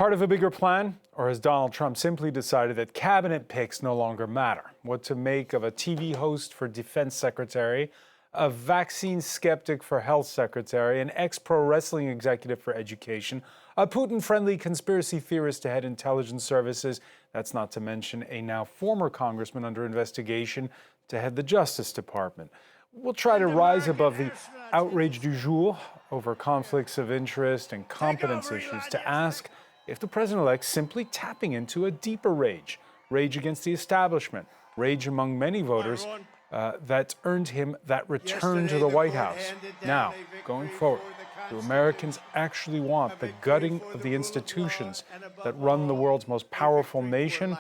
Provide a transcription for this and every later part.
Part of a bigger plan, or has Donald Trump simply decided that cabinet picks no longer matter? What to make of a TV host for defense secretary, a vaccine skeptic for health secretary, an ex-pro wrestling executive for education, a Putin-friendly conspiracy theorist to head intelligence services, that's not to mention a now former congressman under investigation to head the Justice Department. We'll try to rise above the outrage du jour over conflicts of interest and competence issues to ask if the president-elect simply tapping into a deeper rage against the establishment, rage among many voters that earned him that return to the White House. Now, going forward, do Americans actually want the gutting of the institutions that run the world's most powerful nation?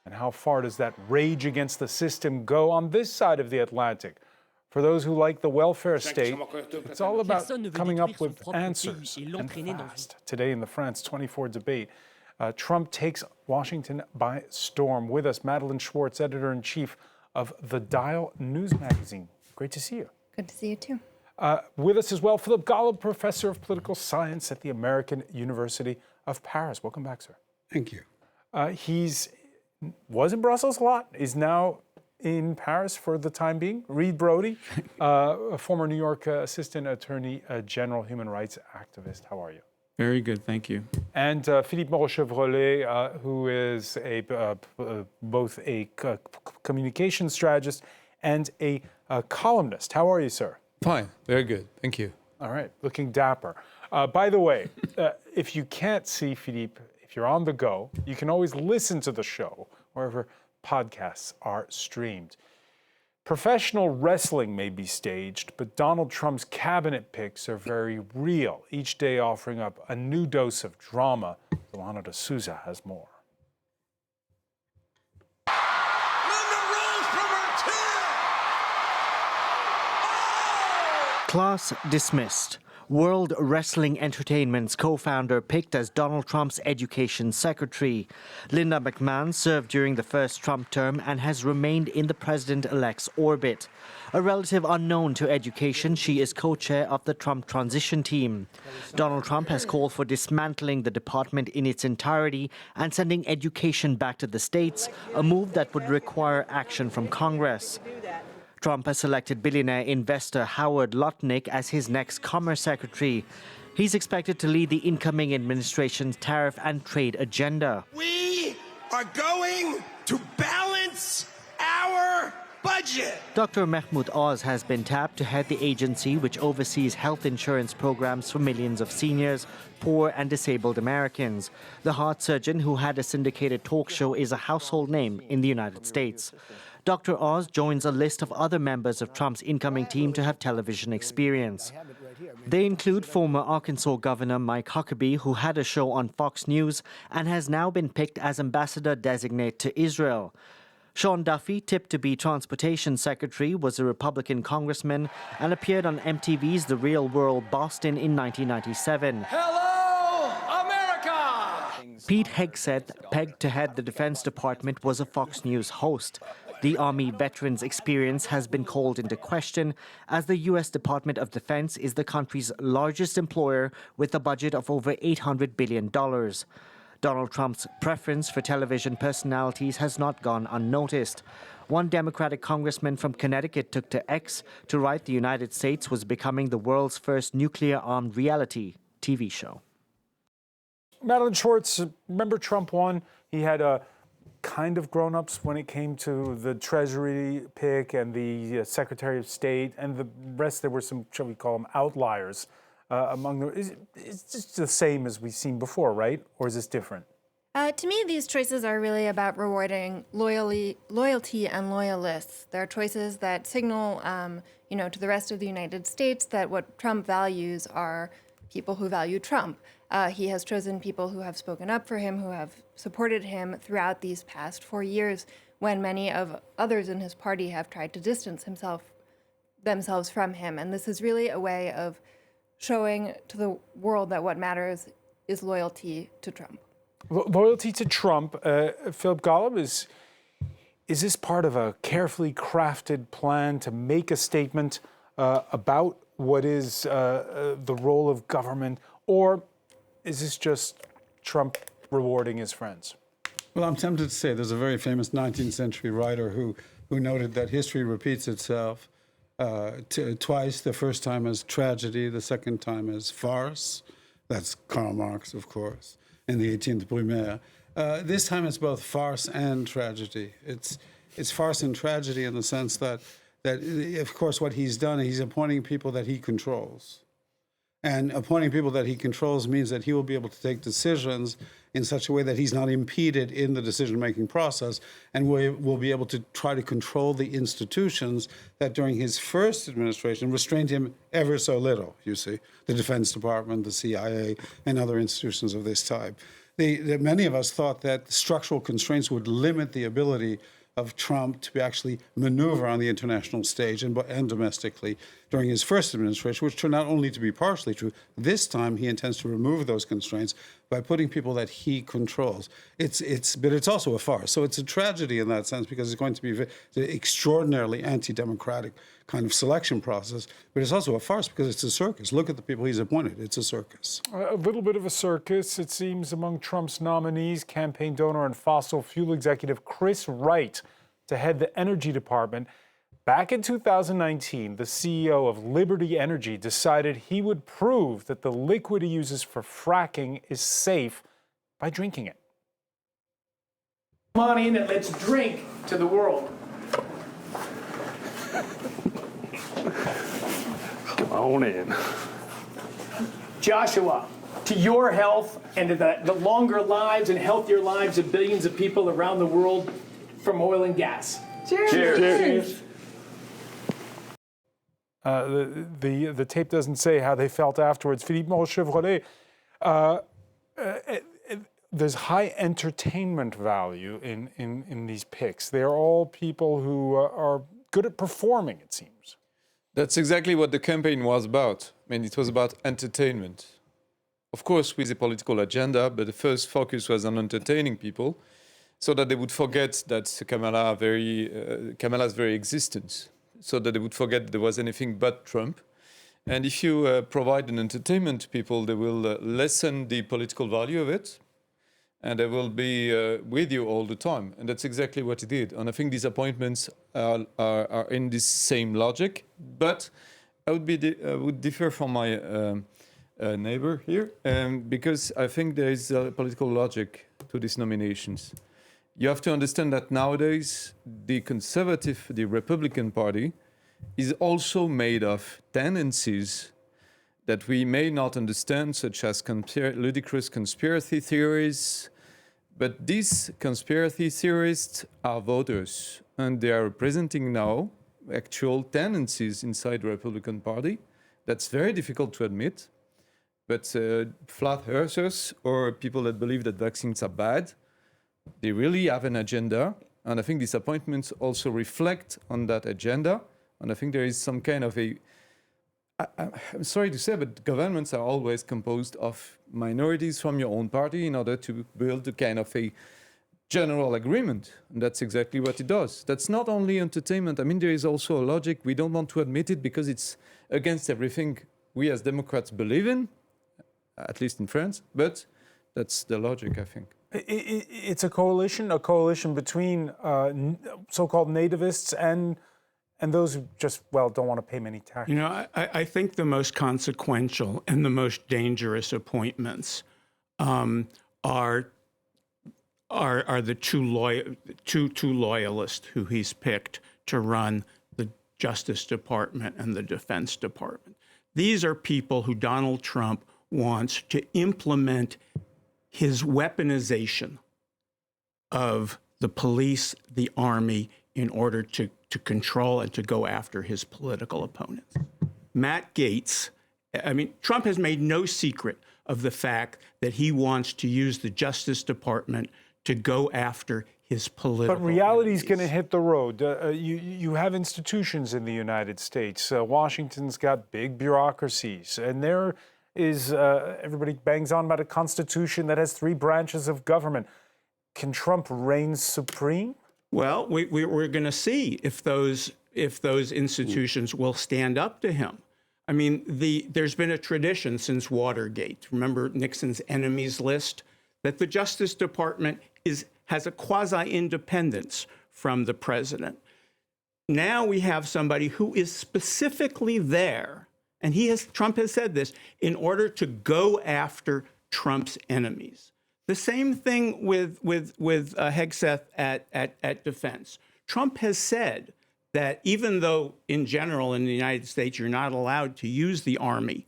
And how far does that rage against the system go on this side of the Atlantic? For those who like the welfare state, it's all about coming up with answers and fast. Today in the France 24 debate, Trump takes Washington by storm. With us, Madeleine Schwartz, editor-in-chief of The Dial News magazine. Great to see you. Good to see you too. With us as well, Philip Golub, professor of political science at the American University of Paris. Welcome back, sir. Thank you. Was in Brussels a lot, is now in Paris for the time being. Reed Brody, a former New York Assistant Attorney General, human rights activist. How are you? Very good, thank you. And Philippe Moreau-Chevrolet, who is both a communication strategist and a columnist. How are you, sir? Fine, very good, thank you. All right, looking dapper. By the way, if you can't see Philippe, if you're on the go, you can always listen to the show wherever podcasts are streamed. Professional wrestling may be staged, but Donald Trump's cabinet picks are very real, each day offering up a new dose of drama. Delano de Souza has more. Class dismissed. World Wrestling Entertainment's co-founder picked as Donald Trump's education secretary. Linda McMahon served during the first Trump term and has remained in the president-elect's orbit. A relative unknown to education, she is co-chair of the Trump transition team. Donald Trump has called for dismantling the department in its entirety and sending education back to the states, a move that would require action from Congress. Trump has selected billionaire investor Howard Lutnick as his next Commerce Secretary. He's expected to lead the incoming administration's tariff and trade agenda. We are going to balance our budget. Dr. Mahmoud Oz has been tapped to head the agency which oversees health insurance programs for millions of seniors, poor and disabled Americans. The heart surgeon who had a syndicated talk show is a household name in the United States. Dr. Oz joins a list of other members of Trump's incoming team to have television experience. They include former Arkansas Governor Mike Huckabee, who had a show on Fox News and has now been picked as ambassador designate to Israel. Sean Duffy, tipped to be Transportation Secretary, was a Republican congressman and appeared on MTV's The Real World Boston in 1997. Hello, America! Pete Hegseth, pegged to head the Defense Department, was a Fox News host. The Army veterans' experience has been called into question as the U.S. Department of Defense is the country's largest employer with a budget of over $800 billion. Donald Trump's preference for television personalities has not gone unnoticed. One Democratic congressman from Connecticut took to X to write the United States was becoming the world's first nuclear-armed reality TV show. Madeleine Schwartz, remember Trump won? He had a kind of grown-ups when it came to the Treasury pick and the Secretary of State and the rest. There were some, shall we call them, outliers among them. It's just the same as we've seen before, right? Or is this different? To me, these choices are really about rewarding loyalty and loyalists. They're choices that signal, to the rest of the United States that what Trump values are people who value Trump. He has chosen people who have spoken up for him, who have supported him throughout these past 4 years, when many of others in his party have tried to distance themselves from him. And this is really a way of showing to the world that what matters is loyalty to Trump. Loyalty to Trump. Philip Golub, is this part of a carefully crafted plan to make a statement about what is the role of government, or is this just Trump rewarding his friends? Well, I'm tempted to say there's a very famous 19th century writer who noted that history repeats itself twice, the first time as tragedy, the second time as farce. That's Karl Marx, of course, in the 18th Brumaire. This time it's both farce and tragedy. It's farce and tragedy in the sense that of course, what he's done, he's appointing people that he controls. And appointing people that he controls means that he will be able to take decisions in such a way that he's not impeded in the decision-making process, and will be able to try to control the institutions that during his first administration restrained him ever so little, you see, the Defense Department, the CIA, and other institutions of this type. Many of us thought that structural constraints would limit the ability of Trump to actually maneuver on the international stage and domestically during his first administration, which turned out only to be partially true. This time, he intends to remove those constraints by putting people that he controls. But it's also a farce. So it's a tragedy in that sense because it's going to be an extraordinarily anti-democratic kind of selection process. But it's also a farce because it's a circus. Look at the people he's appointed. It's a circus. A little bit of a circus, it seems, among Trump's nominees, campaign donor and fossil fuel executive Chris Wright to head the energy department. Back in 2019, the CEO of Liberty Energy decided he would prove that the liquid he uses for fracking is safe by drinking it. Come on in and let's drink to the world. Come on in. Joshua, to your health and to the longer lives and healthier lives of billions of people around the world from oil and gas. Cheers. Cheers. The tape doesn't say how they felt afterwards. Philippe Moreau-Chevrolet, there's high entertainment value in these picks. They're all people who are good at performing, it seems. That's exactly what the campaign was about. I mean, it was about entertainment. Of course, with a political agenda, but the first focus was on entertaining people so that they would forget that Kamala's very existence, so that they would forget there was anything but Trump. And if you provide an entertainment to people, they will lessen the political value of it, and they will be with you all the time. And that's exactly what he did. And I think these appointments are in this same logic. But I would differ from my neighbor here, because I think there is a political logic to these nominations. You have to understand that nowadays the Republican Party is also made of tendencies that we may not understand, such as ludicrous conspiracy theories. But these conspiracy theorists are voters, and they are representing now actual tendencies inside the Republican Party. That's very difficult to admit. But flat earthers or people that believe that vaccines are bad, they really have an agenda, and I think these appointments also reflect on that agenda. And I think there is some kind of I'm sorry to say, but governments are always composed of minorities from your own party in order to build a kind of a general agreement. And that's exactly what it does. That's not only entertainment. I mean, there is also a logic. We don't want to admit it because it's against everything we as Democrats believe in, at least in France, but that's the logic, I think. It's a coalition between so-called nativists and those who just, don't want to pay many taxes. You know, I think the most consequential and the most dangerous appointments are the two loyalists who he's picked to run the Justice Department and the Defense Department. These are people who Donald Trump wants to implement his weaponization of the police, the army, in order to control and to go after his political opponents. Matt Gaetz, I mean, Trump has made no secret of the fact that he wants to use the Justice Department to go after his political But reality is enemies. going to hit the road. You have institutions in the United States. Washington's got big bureaucracies, and there is, everybody bangs on about a constitution that has 3 branches of government. Can Trump reign supreme? Well, we're going to see if those institutions will stand up to him. I mean, there's been a tradition since Watergate. Remember Nixon's enemies list? that the Justice Department has a quasi-independence from the president. Now we have somebody who is specifically there, and Trump has said this, in order to go after Trump's enemies. The same thing with Hegseth at defense. Trump has said that even though in general in the United States you're not allowed to use the army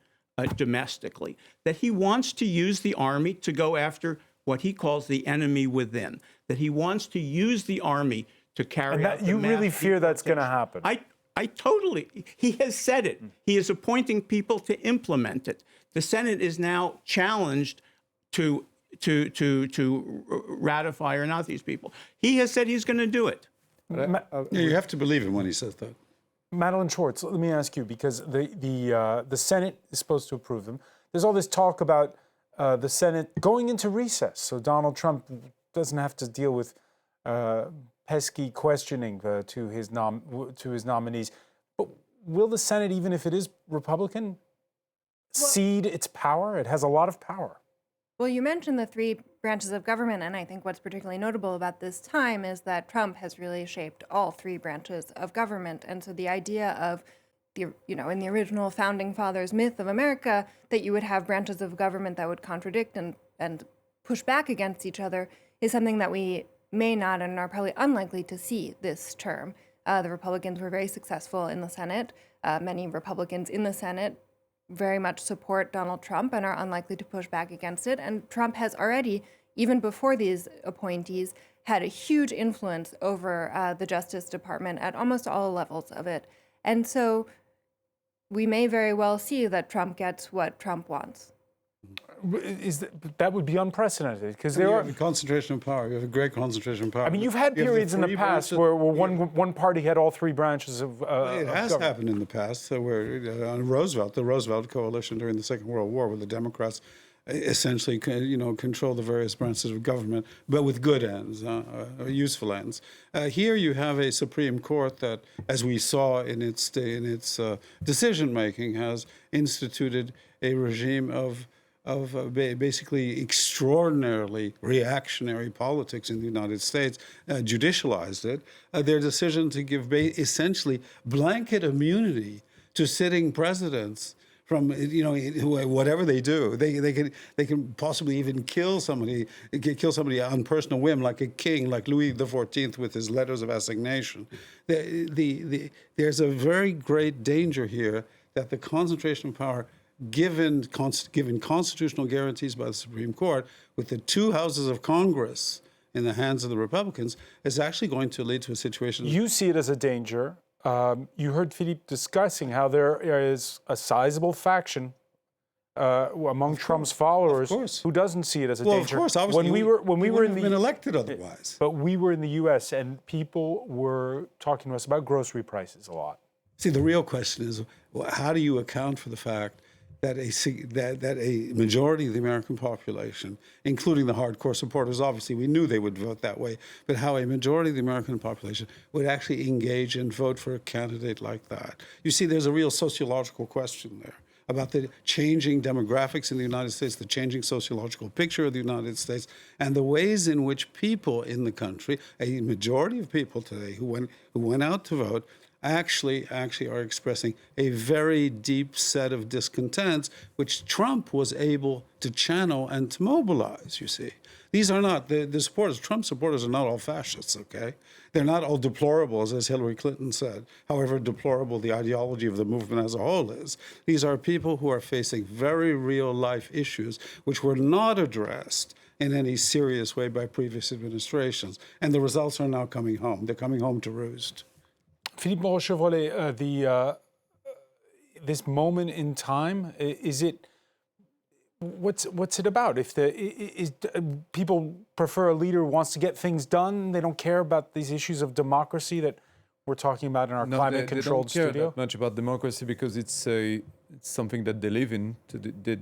domestically, that he wants to use the army to go after what he calls the enemy within, that he wants to use the army to carry out you really fear that's going to happen? I totally, he has said it. He is appointing people to implement it. The Senate is now challenged to ratify or not these people. He has said he's going to do it. You have to believe him when he says that. Madeline Schwartz, let me ask you, because the Senate is supposed to approve them. There's all this talk about the Senate going into recess, so Donald Trump doesn't have to deal with pesky questioning to his nominees. But will the Senate, even if it is Republican, cede its power? It has a lot of power. Well, you mentioned the three branches of government, and I think what's particularly notable about this time is that Trump has really shaped all three branches of government. And so the idea of, in the original Founding Fathers myth of America, that you would have branches of government that would contradict and push back against each other is something that we may not and are probably unlikely to see this term. The Republicans were very successful in the Senate. Many Republicans in the Senate very much support Donald Trump and are unlikely to push back against it. And Trump has already, even before these appointees, had a huge influence over the Justice Department at almost all levels of it. And so we may very well see that Trump gets what Trump wants. That would be unprecedented, because there are a concentration of power. You have a great concentration of power. I mean, you've had periods in the past where one party had all three branches of it has happened in the past, where on the Roosevelt coalition during the Second World War, where the Democrats essentially, control the various branches of government, but with good ends, useful ends. Here you have a Supreme Court that, as we saw in its decision making, has instituted a regime of basically extraordinarily reactionary politics in the United States, judicialized it. Their decision to give essentially blanket immunity to sitting presidents from whatever they do, they can possibly even kill somebody on personal whim, like a king, like Louis XIV with his letters of assignation. There's a very great danger here that the concentration of power, given constitutional guarantees by the Supreme Court, with the two houses of Congress in the hands of the Republicans, is actually going to lead to a situation. You see it as a danger. You heard Philippe discussing how there is a sizable faction among Trump's followers who doesn't see it as a danger. Of course, obviously, when we were in been elected otherwise. But we were in the U.S. and people were talking to us about grocery prices a lot. See, the real question is, how do you account for the fact that a majority of the American population, including the hardcore supporters, obviously we knew they would vote that way, but how a majority of the American population would actually engage and vote for a candidate like that? You see, there's a real sociological question there about the changing demographics in the United States, the changing sociological picture of the United States, and the ways in which people in the country, a majority of people today who went out to vote, actually are expressing a very deep set of discontents, which Trump was able to channel and to mobilize, you see. These are not, the supporters, Trump supporters are not all fascists, okay? They're not all deplorables, as Hillary Clinton said, however deplorable the ideology of the movement as a whole is. These are people who are facing very real life issues which were not addressed in any serious way by previous administrations. And the results are now coming home. They're coming home to roost. Philippe Moreau-Chevrolet, this moment in time, what's it about? If people prefer a leader who wants to get things done, they don't care about these issues of democracy that we're talking about in our climate-controlled studio? They don't care that much about democracy because it's something that they live in. They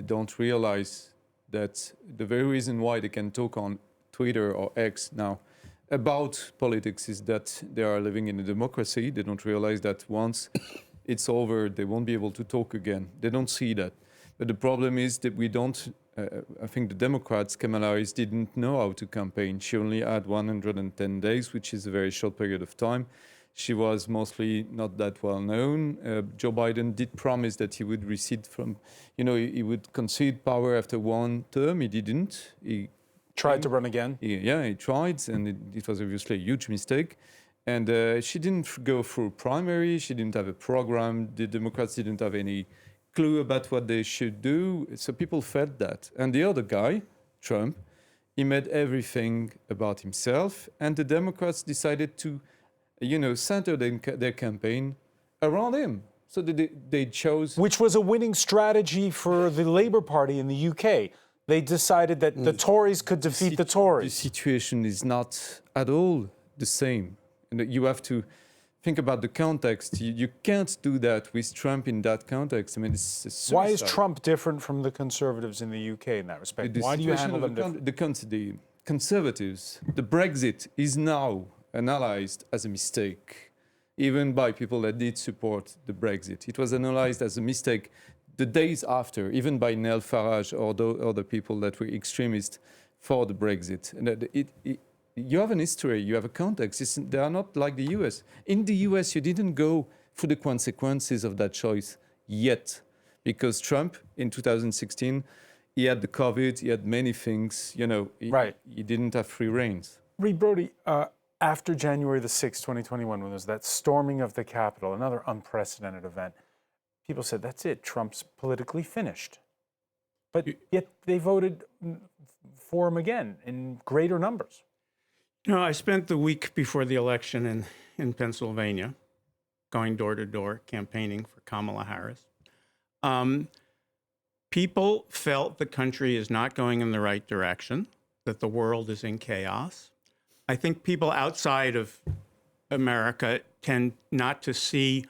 don't realize that the very reason why they can talk on Twitter or X now about politics is that they are living in a democracy. They don't realize that once it's over, they won't be able to talk again. They don't see that. But the problem is that we don't, I think the Democrats, Kamala Harris, didn't know how to campaign. She only had 110 days, which is a very short period of time. She was mostly not that well known. Joe Biden did promise that he would recede from, he would concede power after one term. He didn't. He Tried to run again. he tried, and it was obviously a huge mistake. And she didn't go through primary. She didn't have a program. The Democrats didn't have any clue about what they should do. So people felt that. And the other guy, Trump, he made everything about himself. And the Democrats decided to, center their campaign around him. So they chose... Which was a winning strategy for the Labour Party in the UK. They decided that the Tories could defeat the Tories. The situation is not at all the same. And you have to think about the context. You can't do that with Trump in that context. I mean, it's a suicide. Why is Trump different from the Conservatives in the UK in that respect? Why do you handle them differently? The Conservatives, the Brexit is now analyzed as a mistake, even by people that did support the Brexit. It was analyzed as a mistake the days after, even by Nigel Farage or other people that were extremists for the Brexit. And you have an history, you have a context. They are not like the US. In the US, you didn't go through the consequences of that choice yet, because Trump in 2016, he had the COVID, he had many things, he didn't have free reins. Reed Brody, after January the 6th, 2021, when there was that storming of the Capitol, another unprecedented event, people said, that's it, Trump's politically finished. But yet they voted for him again in greater numbers. I spent the week before the election in Pennsylvania, going door to door, campaigning for Kamala Harris. People felt the country is not going in the right direction, that the world is in chaos. I think people outside of America tend not to see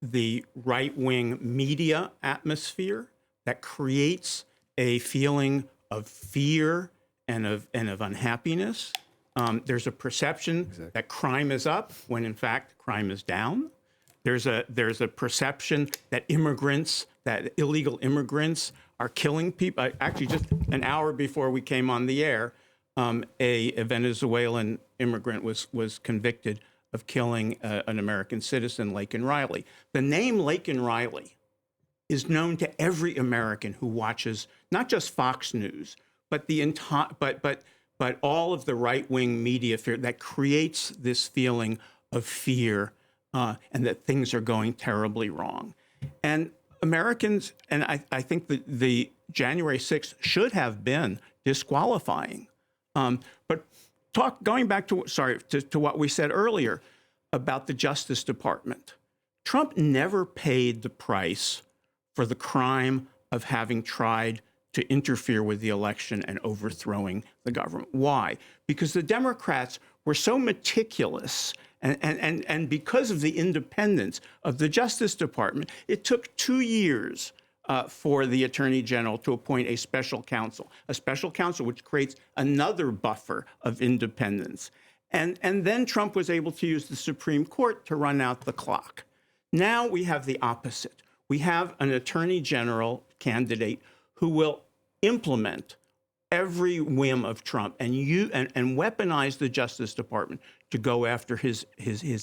the right-wing media atmosphere that creates a feeling of fear and of unhappiness. There's a perception that crime is up when in fact crime is down. There's a perception that illegal immigrants are killing people. Actually, just an hour before we came on the air, a Venezuelan immigrant was convicted of killing an American citizen, Laken Riley. The name Laken Riley is known to every American who watches not just Fox News, but the entire, but all of the right-wing media fear that creates this feeling of fear and that things are going terribly wrong. And Americans, and I think the January 6th should have been disqualifying. But going back to what we said earlier about the Justice Department, Trump never paid the price for the crime of having tried to interfere with the election and overthrowing the government. Why? Because the Democrats were so meticulous, and because of the independence of the Justice Department, it took 2 years for the Attorney General to appoint a special counsel which creates another buffer of independence. And then Trump was able to use the Supreme Court to run out the clock. Now we have the opposite. We have an Attorney General candidate who will implement every whim of Trump and weaponize the Justice Department to go after his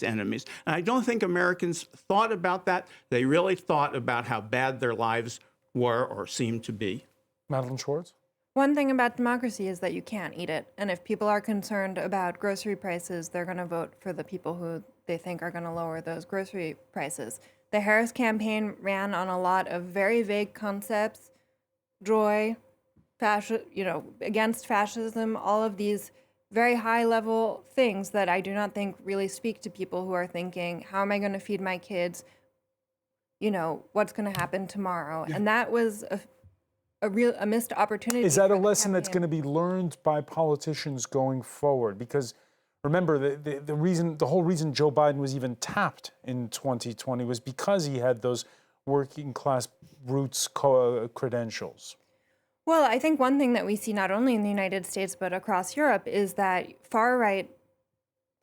enemies. And I don't think Americans thought about that. They really thought about how bad their lives were or seemed to be. Madeline Schwartz? One thing about democracy is that you can't eat it. And if people are concerned about grocery prices, they're going to vote for the people who they think are going to lower those grocery prices. The Harris campaign ran on a lot of very vague concepts, joy, against fascism, all of these very high-level things that I do not think really speak to people who are thinking, how am I going to feed my kids? What's going to happen tomorrow? Yeah. And that was a missed opportunity. Is that a lesson that's going to be learned by politicians going forward? Because remember, the whole reason Joe Biden was even tapped in 2020 was because he had those working-class roots credentials. Well, I think one thing that we see not only in the United States but across Europe is that far-right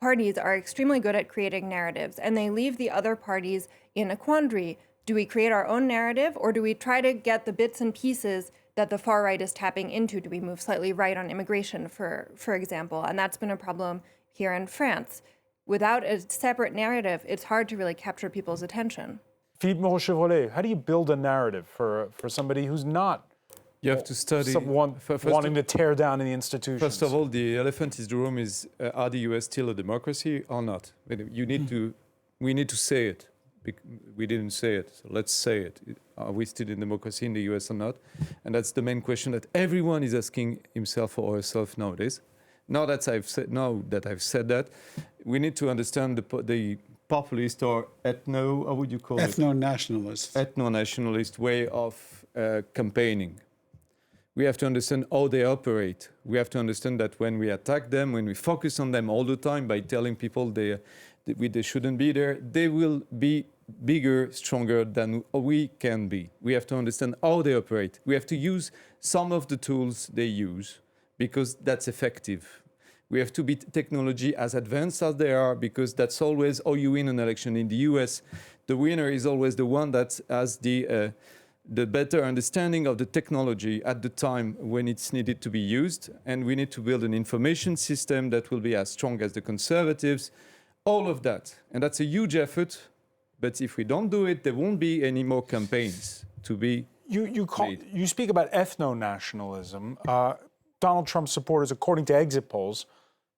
parties are extremely good at creating narratives, and they leave the other parties in a quandary. do we create our own narrative, or do we try to get the bits and pieces that the far right is tapping into? Do we move slightly right on immigration, for example? And that's been a problem here in France. Without a separate narrative, it's hard to really capture people's attention. Philippe Moreau-Chevrolet, how do you build a narrative for somebody who's not You have to study. wanting to tear down the institutions? First of all, the elephant in the room is: are the U.S. still a democracy or not? You need to. We need to say it. We didn't say it, so let's say it. Are we still in democracy in the U.S. or not? And that's the main question that everyone is asking himself or herself nowadays. Now that I've said that, we need to understand the populist or how would you call it? Ethno-nationalist. Ethno-nationalist way of campaigning. We have to understand how they operate. We have to understand that when we attack them, when we focus on them all the time by telling people they shouldn't be there, they will be bigger, stronger than we can be. We have to understand how they operate. We have to use some of the tools they use because that's effective. We have to be technology as advanced as they are because that's always how you win an election. In the US, the winner is always the one that has the better understanding of the technology at the time when it's needed to be used. And we need to build an information system that will be as strong as the conservatives, all of that. And that's a huge effort. But if we don't do it, there won't be any more campaigns to be made. You speak about ethno-nationalism. Donald Trump supporters, according to exit polls,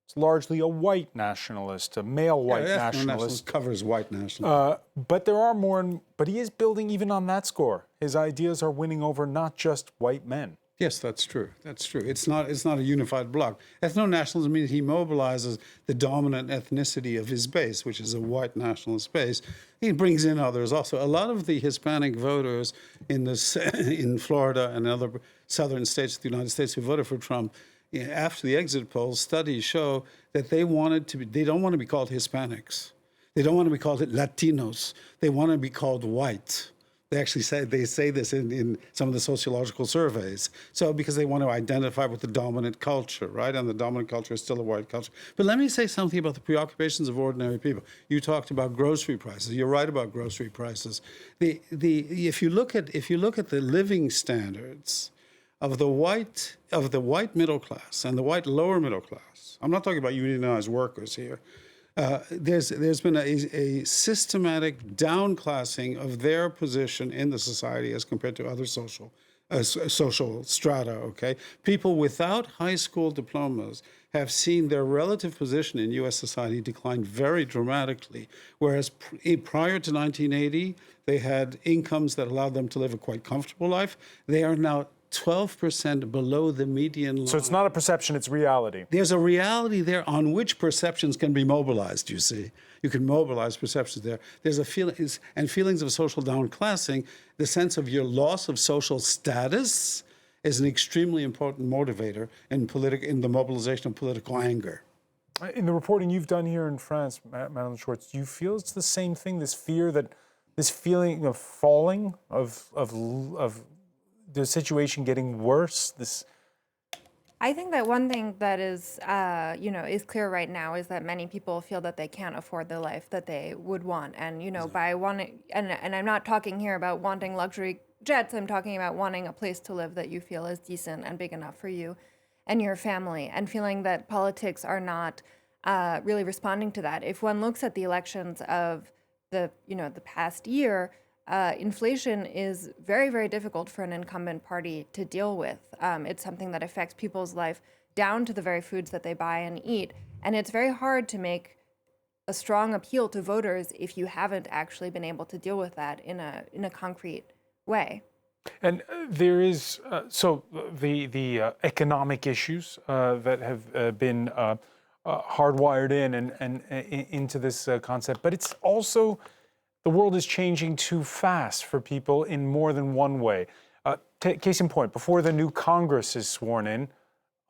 it's largely a white nationalist, a male white nationalist. Covers white nationalism. But there are more, but he is building even on that score. His ideas are winning over not just white men. Yes, that's true. That's true. It's not a unified bloc. Ethno-nationalism means he mobilizes the dominant ethnicity of his base, which is a white nationalist base. He brings in others also. A lot of the Hispanic voters in Florida and other southern states of the United States who voted for Trump, after the exit polls, studies show that they don't want to be called Hispanics. They don't want to be called Latinos. They want to be called white. They actually say this in some of the sociological surveys. So because they want to identify with the dominant culture, right? And the dominant culture is still a white culture. But let me say something about the preoccupations of ordinary people. You talked about grocery prices. You're right about grocery prices. If you look at the living standards of the white middle class and the white lower middle class, I'm not talking about unionized workers here. There's been a systematic downclassing of their position in the society as compared to other social strata, okay? People without high school diplomas have seen their relative position in U.S. society decline very dramatically, whereas prior to 1980, they had incomes that allowed them to live a quite comfortable life. They are now 12% below the median line. So it's not a perception, it's reality. There's a reality there on which perceptions can be mobilized, you see. You can mobilize perceptions there. There's a feelings of social downclassing. The sense of your loss of social status is an extremely important motivator in the mobilization of political anger. In the reporting you've done here in France, Madeline Schwartz, do you feel it's the same thing, this feeling of falling, of the situation getting worse? I think that one thing that is clear right now is that many people feel that they can't afford the life that they would want, and by wanting, and I'm not talking here about wanting luxury jets. I'm talking about wanting a place to live that you feel is decent and big enough for you and your family, and feeling that politics are not really responding to that. If one looks at the elections of the past year, inflation is very, very difficult for an incumbent party to deal with. It's something that affects people's life down to the very foods that they buy and eat. And it's very hard to make a strong appeal to voters if you haven't actually been able to deal with that in a concrete way. And there is, the economic issues that have been hardwired in and into this concept, but it's also the world is changing too fast for people in more than one way. Case in point, before the new Congress is sworn in,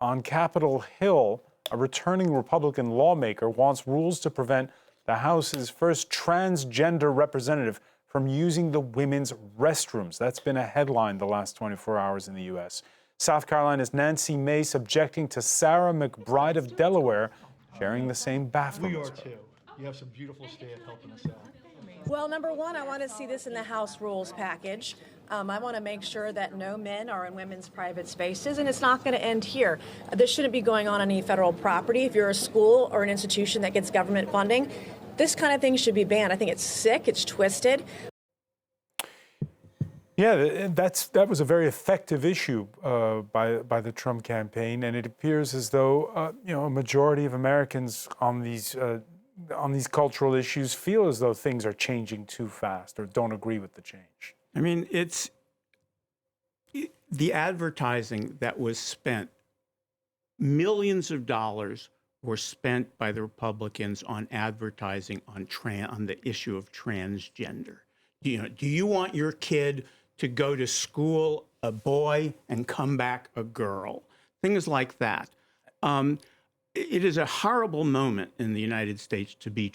on Capitol Hill, a returning Republican lawmaker wants rules to prevent the House's first transgender representative from using the women's restrooms. That's been a headline the last 24 hours in the U.S. South Carolina's Nancy Mace subjecting to Sarah McBride of Delaware, sharing the same bathroom. We are too. You have some beautiful staff helping us out. Well, number one, I want to see this in the House rules package. I want to make sure that no men are in women's private spaces, and it's not going to end here. This shouldn't be going on any federal property. If you're a school or an institution that gets government funding, this kind of thing should be banned. I think it's sick, it's twisted. Yeah, that was a very effective issue by the Trump campaign, and it appears as though a majority of Americans on these cultural issues feel as though things are changing too fast or don't agree with the change. I mean, it's the advertising that was spent. Millions of dollars were spent by the Republicans on advertising on the issue of transgender. Do you want your kid to go to school a boy and come back a girl? Things like that. It is a horrible moment in the United States to be a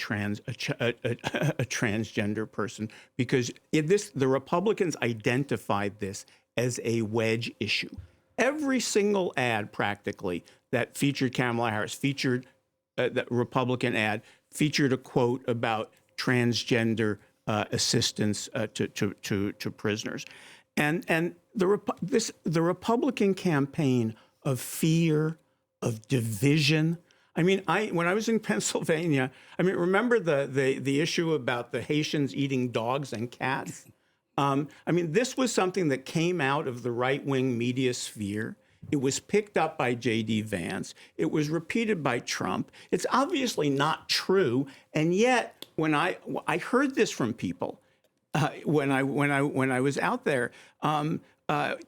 transgender person, because the Republicans identified this as a wedge issue. Every single ad practically that featured Kamala Harris, that Republican ad, featured a quote about transgender assistance to prisoners. And the Republican campaign of fear, of division. I mean, when I was in Pennsylvania, remember the issue about the Haitians eating dogs and cats? This was something that came out of the right-wing media sphere. It was picked up by J.D. Vance. It was repeated by Trump. It's obviously not true, and yet when I heard this from people when I was out there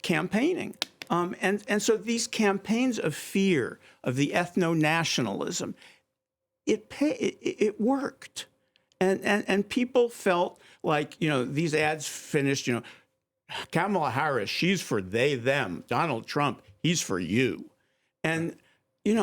campaigning. And so these campaigns of fear, of the ethno-nationalism, it worked. And people felt like, these ads finished, Kamala Harris, she's for they, them. Donald Trump, he's for you. And, and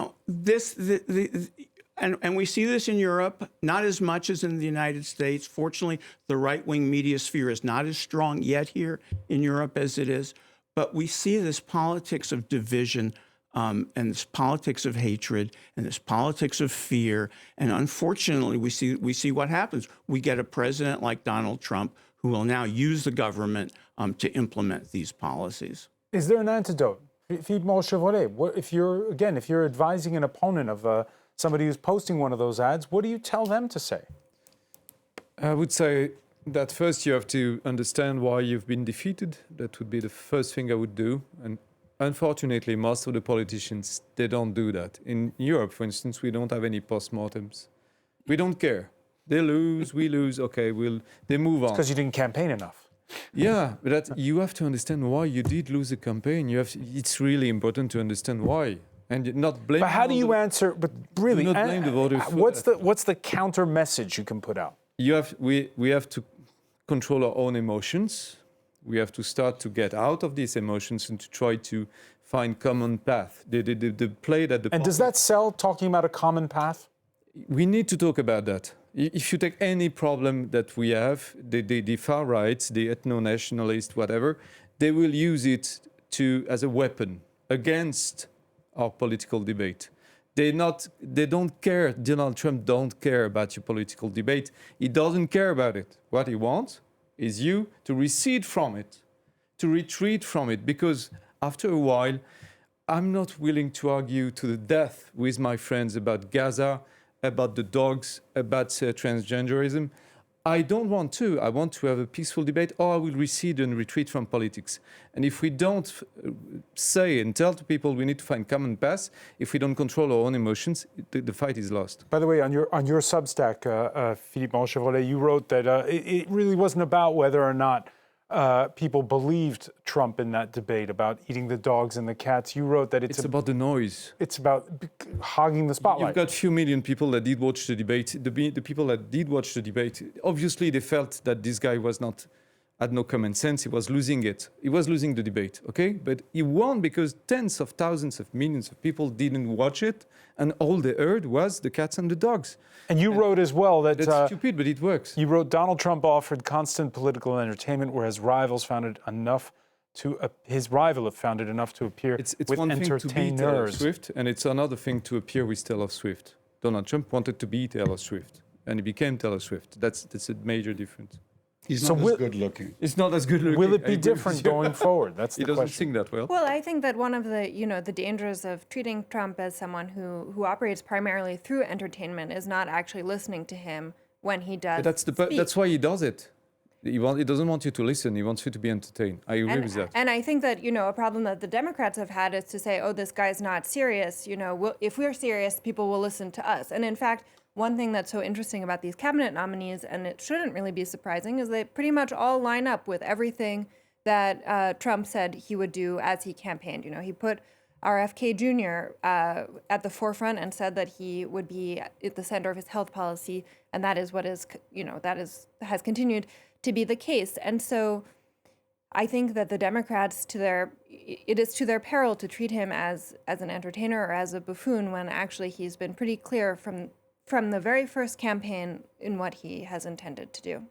we see this in Europe, not as much as in the United States. Fortunately, the right-wing media sphere is not as strong yet here in Europe as it is. But we see this politics of division and this politics of hatred and this politics of fear. And unfortunately, we see what happens. We get a president like Donald Trump who will now use the government to implement these policies. Is there an antidote? Philippe Chevrolet, if you're advising an opponent of somebody who's posting one of those ads, what do you tell them to say? I would say that first you have to understand why you've been defeated. That would be the first thing I would do. And unfortunately, most of the politicians, they don't do that. In Europe, for instance, we don't have any postmortems. We don't care. They lose, we lose, okay, they move on. It's because you didn't campaign enough. Yeah, but you have to understand why you did lose a campaign. It's really important to understand why. And not blame. But how do you answer, but really, do not blame the voters what's the counter message you can put out? We have to control our own emotions. We have to start to get out of these emotions and to try to find common path. The play that the and does that sell, talking about a common path? We need to talk about that. If you take any problem that we have, the far right, the ethno-nationalist, whatever, they will use it as a weapon against our political debate. They don't care. Donald Trump don't care about your political debate. He doesn't care about it. What he wants is you to recede from it, to retreat from it, because after a while, I'm not willing to argue to the death with my friends about Gaza, about the dogs, about transgenderism. I don't want to. I want to have a peaceful debate, or I will recede and retreat from politics. And if we don't say and tell to people we need to find common paths, if we don't control our own emotions, the fight is lost. By the way, on your Substack, Philippe Chevrolet, you wrote that it really wasn't about whether or not people believed Trump in that debate about eating the dogs and the cats. You wrote that it's about the noise. It's about hogging the spotlight. You've got few million people that did watch the debate. The people that did watch the debate, obviously they felt that this guy had no common sense. He was losing it. He was losing the debate, okay? But he won because tens of thousands of millions of people didn't watch it, and all they heard was the cats and the dogs. And you wrote as well that... That's stupid, but it works. You wrote, Donald Trump offered constant political entertainment, whereas his rival found it enough to appear with one entertainers. thing to be Taylor Swift, and it's another thing to appear with Taylor Swift. Donald Trump wanted to be Taylor Swift. and he became Taylor Swift. That's a major difference. He's not as good looking. It's not as good looking. Will it I be agree with different you. going forward? That's He the doesn't question. sing that well. Well, I think that one of the, the dangers of treating Trump as someone who operates primarily through entertainment is not actually listening to him when he does But speak. that's why he does it. He doesn't want you to listen. He wants you to be entertained. I agree with that. And I think that, a problem that the Democrats have had is to say, oh, this guy's not serious. If we're serious, people will listen to us. And in fact, one thing that's so interesting about these cabinet nominees, and it shouldn't really be surprising, is they pretty much all line up with everything that Trump said he would do as he campaigned. He put RFK Jr. At the forefront and said that he would be at the center of his health policy, and that is what is, has continued to be the case. And so I think that the Democrats, it is to their peril to treat him as an entertainer or as a buffoon when actually he's been pretty clear from the very first campaign in what he has intended to do.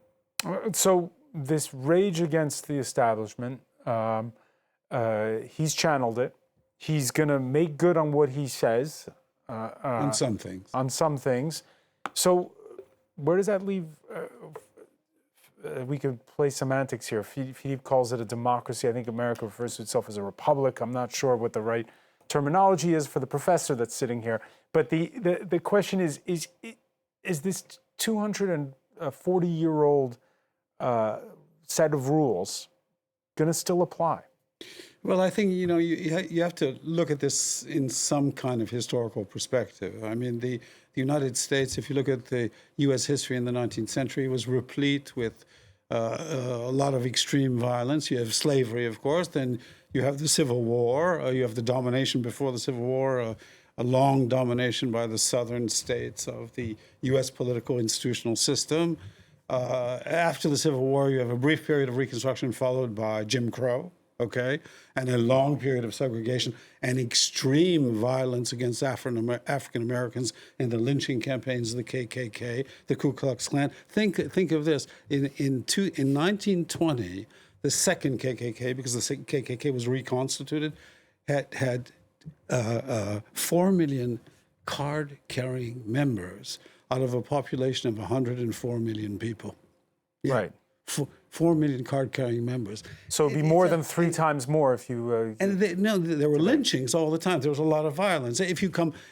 So this rage against the establishment, he's channeled it. He's going to make good on what he says. On some things. On some things. So where does that leave? We could play semantics here. Philippe calls it a democracy. I think America refers to itself as a republic. I'm not sure what the right terminology is for the professor that's sitting here. But the question is this 240-year-old set of rules going to still apply? Well, I think, you have to look at this in some kind of historical perspective. I mean, the United States, if you look at the U.S. history in the 19th century, was replete with a lot of extreme violence. You have slavery, of course, then you have the Civil War, you have the domination before the Civil War, a long domination by the southern states of the U.S. political institutional system. After the Civil War, you have a brief period of Reconstruction followed by Jim Crow, okay, and a long period of segregation and extreme violence against African Americans in the lynching campaigns of the KKK, the Ku Klux Klan. Think of this: in 1920, the second KKK, because the KKK was reconstituted, had 4 million card-carrying members out of a population of 104 million people. Yeah. Right. 4 million card-carrying members. So it'd be more than 3 times more if you... there were lynchings all the time. There was a lot of violence. If you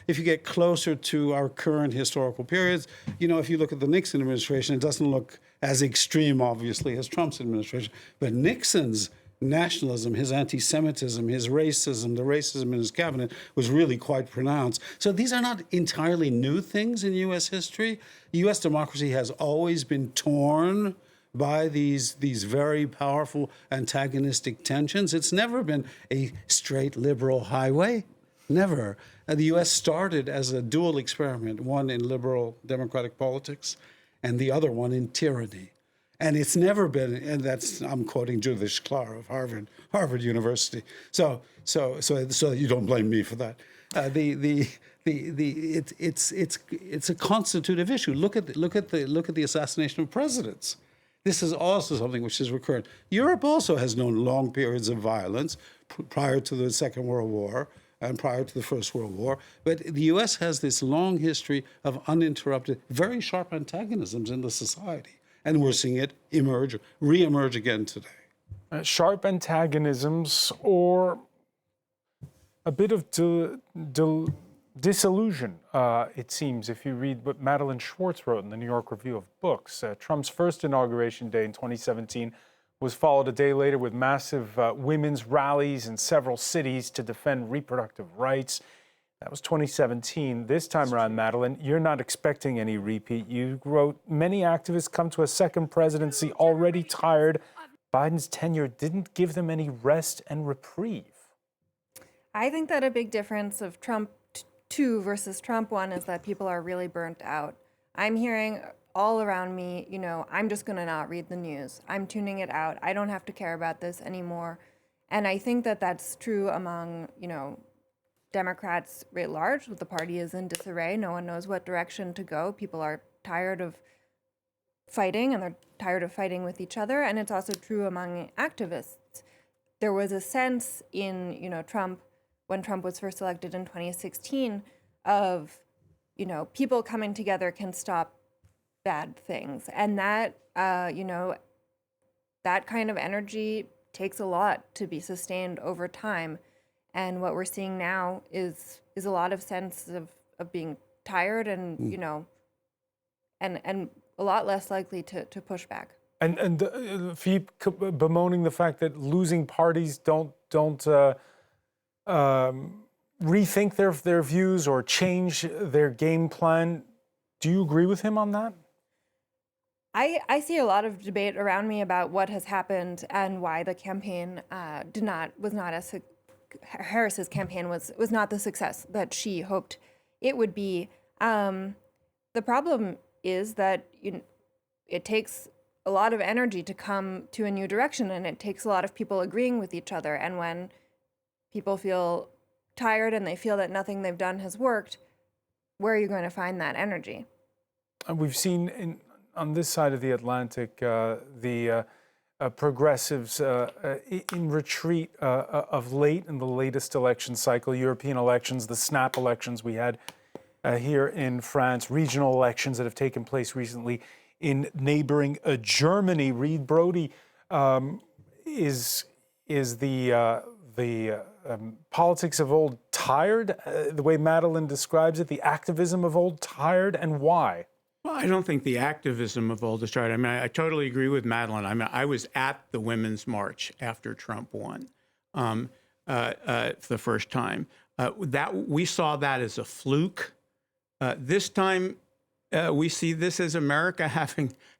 get closer to our current historical periods, if you look at the Nixon administration, it doesn't look as extreme, obviously, as Trump's administration. But Nixon's nationalism, his anti-Semitism, his racism, the racism in his cabinet was really quite pronounced. So these are not entirely new things in U.S. history. U.S. democracy has always been torn by these very powerful antagonistic tensions. It's never been a straight liberal highway, never. The U.S. started as a dual experiment, one in liberal democratic politics and the other one in tyranny. And it's never been, and I'm quoting Judith Shklar of Harvard University. So you don't blame me for that. It's a constitutive issue. Look at the assassination of presidents. This is also something which is recurrent. Europe also has known long periods of violence prior to the Second World War and prior to the First World War. But the U.S. has this long history of uninterrupted, very sharp antagonisms in the society. And we're seeing it re-emerge again today. Sharp antagonisms or a bit of disillusion, it seems, if you read what Madeline Schwartz wrote in the New York Review of Books. Trump's first inauguration day in 2017 was followed a day later with massive women's rallies in several cities to defend reproductive rights. That was 2017. This time around, Madeline, you're not expecting any repeat. You wrote, many activists come to a second presidency already tired. Biden's tenure didn't give them any rest and reprieve. I think that a big difference of Trump 2 versus Trump 1 is that people are really burnt out. I'm hearing all around me, I'm just going to not read the news. I'm tuning it out. I don't have to care about this anymore. And I think that that's true among, Democrats writ large. The party is in disarray. No one knows what direction to go. People are tired of fighting, and they're tired of fighting with each other. And it's also true among activists. There was a sense in, Trump, when Trump was first elected in 2016, of, people coming together can stop bad things. And that, that kind of energy takes a lot to be sustained over time. And what we're seeing now is a lot of sense of being tired and, and a lot less likely to push back. And Philippe bemoaning the fact that losing parties don't rethink their views or change their game plan. Do you agree with him on that? I see a lot of debate around me about what has happened and why the campaign Harris's campaign was not the success that she hoped it would be. The problem is that it takes a lot of energy to come to a new direction, and it takes a lot of people agreeing with each other. And when people feel tired and they feel that nothing they've done has worked, where are you going to find that energy? We've seen on this side of the Atlantic the progressives in retreat of late in the latest election cycle, European elections, the snap elections we had here in France, regional elections that have taken place recently in neighboring Germany. Reed Brody, is the politics of old tired, the way Madeline describes it, the activism of old tired, and why? Well, I don't think the activism of old is tired. I mean, I totally agree with Madeline. I mean, I was at the Women's March after Trump won for the first time. We saw that as a fluke. This time, we see this as America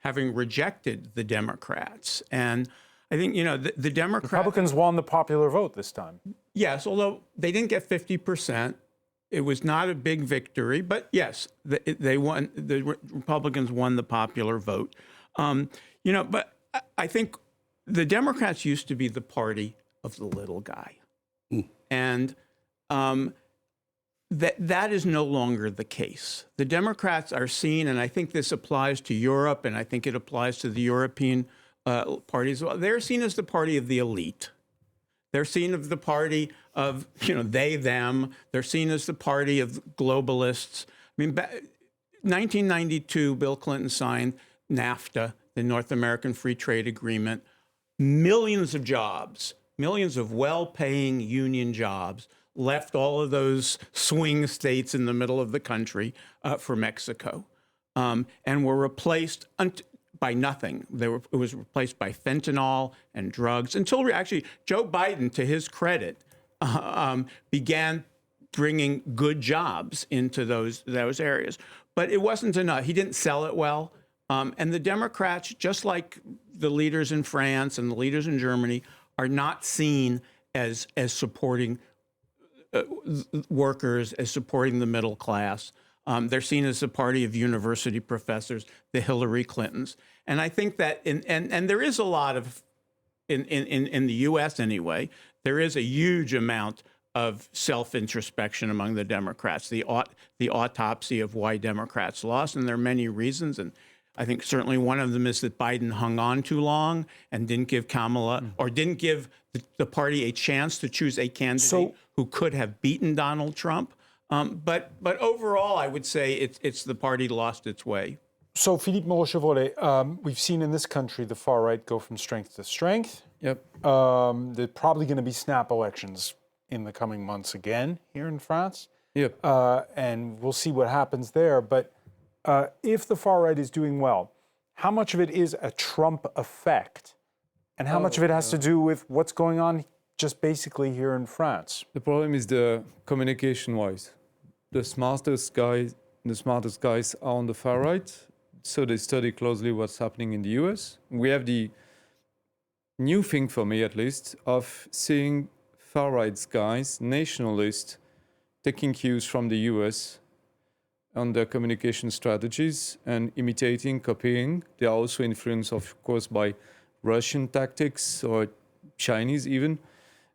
having rejected the Democrats. And I think, the Democrats... Republicans won the popular vote this time. Yes, although they didn't get 50%. It was not a big victory, but yes, they won. The Republicans won the popular vote. But I think the Democrats used to be the party of the little guy. And that is no longer the case. The Democrats are seen, and I think this applies to Europe, and I think it applies to the European parties. Well, they're seen as the party of the elite. They're seen as the party of, they, them. They're seen as the party of globalists. I mean, 1992, Bill Clinton signed NAFTA, the North American Free Trade Agreement. Millions of jobs, millions of well-paying union jobs left all of those swing states in the middle of the country for Mexico, and were replaced by nothing. It was replaced by fentanyl and drugs until actually Joe Biden, to his credit, began bringing good jobs into those areas. But it wasn't enough. He didn't sell it well. And the Democrats, just like the leaders in France and the leaders in Germany, are not seen as supporting workers, as supporting the middle class. They're seen as the party of university professors, the Hillary Clintons. And I think that, and there is a lot of, in the U.S. anyway, there is a huge amount of self-introspection among the Democrats, the autopsy of why Democrats lost. And there are many reasons. And I think certainly one of them is that Biden hung on too long and didn't give Kamala, or didn't give the party a chance to choose a candidate who could have beaten Donald Trump. But overall, I would say it's the party lost its way. So, Philippe Moreau-Chevrolet, we've seen in this country the far right go from strength to strength. Yep. There's probably going to be snap elections in the coming months again here in France. Yep. And we'll see what happens there. But if the far right is doing well, how much of it is a Trump effect? And how much of it has to do with what's going on just basically here in France? The problem is the communication-wise. The smartest guys are on the far right, so they study closely what's happening in the US. We have the new thing, for me at least, of seeing far right guys, nationalists, taking cues from the US on their communication strategies and imitating, copying. They are also influenced, of course, by Russian tactics or Chinese even.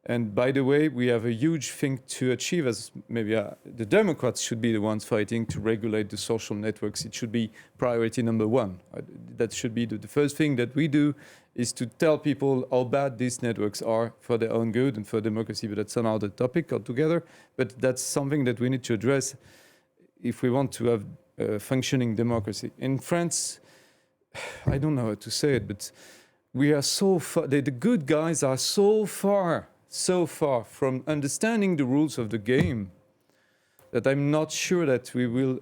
And by the way, we have a huge thing to achieve, as maybe the Democrats should be the ones fighting to regulate the social networks. It should be priority number one. That should be the first thing that we do, is to tell people how bad these networks are for their own good and for democracy. But that's another topic altogether. But that's something that we need to address if we want to have functioning democracy. In France, I don't know how to say it, but we are so far, the good guys are so far from understanding the rules of the game that I'm not sure that we will.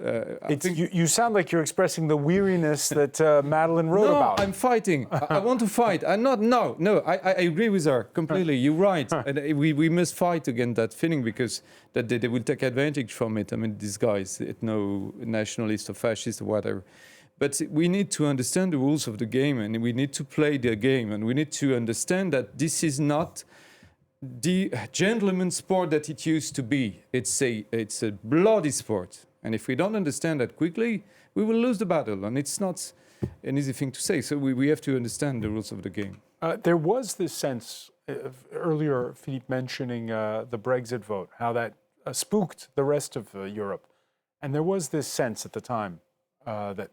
You sound like you're expressing the weariness that Madeleine wrote about. No, I'm fighting. I want to fight. I'm not. No. I agree with her completely. You're right. And we must fight against that feeling because that they will take advantage from it. I mean, these guys, ethno-nationalists or fascists or whatever. But we need to understand the rules of the game, and we need to play the game, and we need to understand that this is not the gentleman's sport that it used to be. It's a bloody sport. And if we don't understand that quickly, we will lose the battle. And it's not an easy thing to say. So we have to understand the rules of the game. There was this sense, earlier Philippe mentioning the Brexit vote, how that spooked the rest of Europe. And there was this sense at the time that,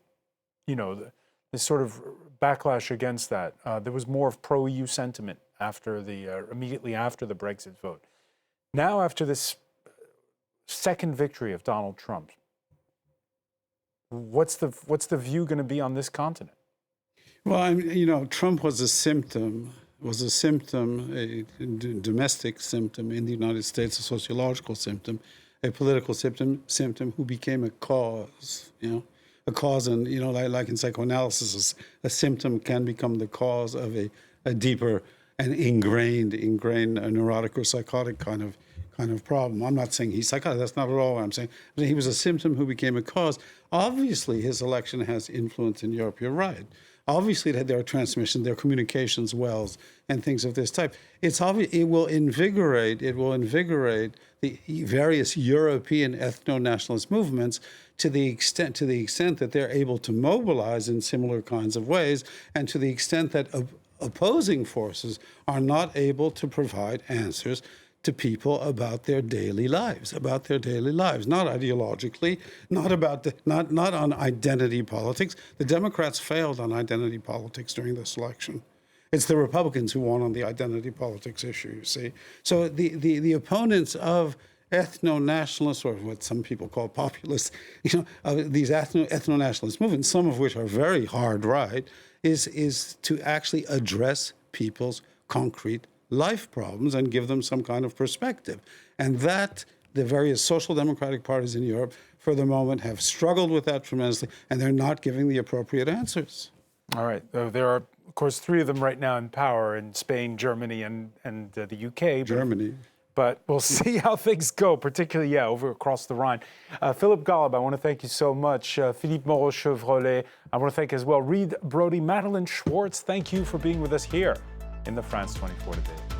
this sort of backlash against that. There was more of pro-EU sentiment immediately after the Brexit vote. Now, after this second victory of Donald Trump, what's the view going to be on this continent? Well, Trump was a symptom, a domestic symptom in the United States, a sociological symptom, a political symptom who became a cause, a cause, and like in psychoanalysis, a symptom can become the cause of a deeper and ingrained neurotic or psychotic kind of problem. I'm not saying he's psychotic. That's not at all what I'm saying. But he was a symptom who became a cause. Obviously, his election has influence in Europe. You're right. Obviously, there are transmissions, there are communications wells, and things of this type. It's obvious. It will invigorate the various European ethno-nationalist movements to the extent that they're able to mobilize in similar kinds of ways, and to the extent that opposing forces are not able to provide answers to people about their daily lives, not ideologically, not on identity politics. The Democrats failed on identity politics during this election. It's the Republicans who won on the identity politics issue, you see. So the opponents of ethno-nationalists, or what some people call populists, these ethno-nationalist movements, some of which are very hard right, is to actually address people's concrete life problems and give them some kind of perspective. And that the various social democratic parties in Europe, for the moment, have struggled with that tremendously, and they're not giving the appropriate answers. All right. There are, of course, three of them right now in power in Spain, Germany, and the UK. Germany. But we'll see how things go, particularly, over across the Rhine. Philip Golub, I want to thank you so much. Philippe Moreau-Chevrolet, I want to thank as well. Reed Brody, Madeleine Schwartz, thank you for being with us here in the France 24 Today.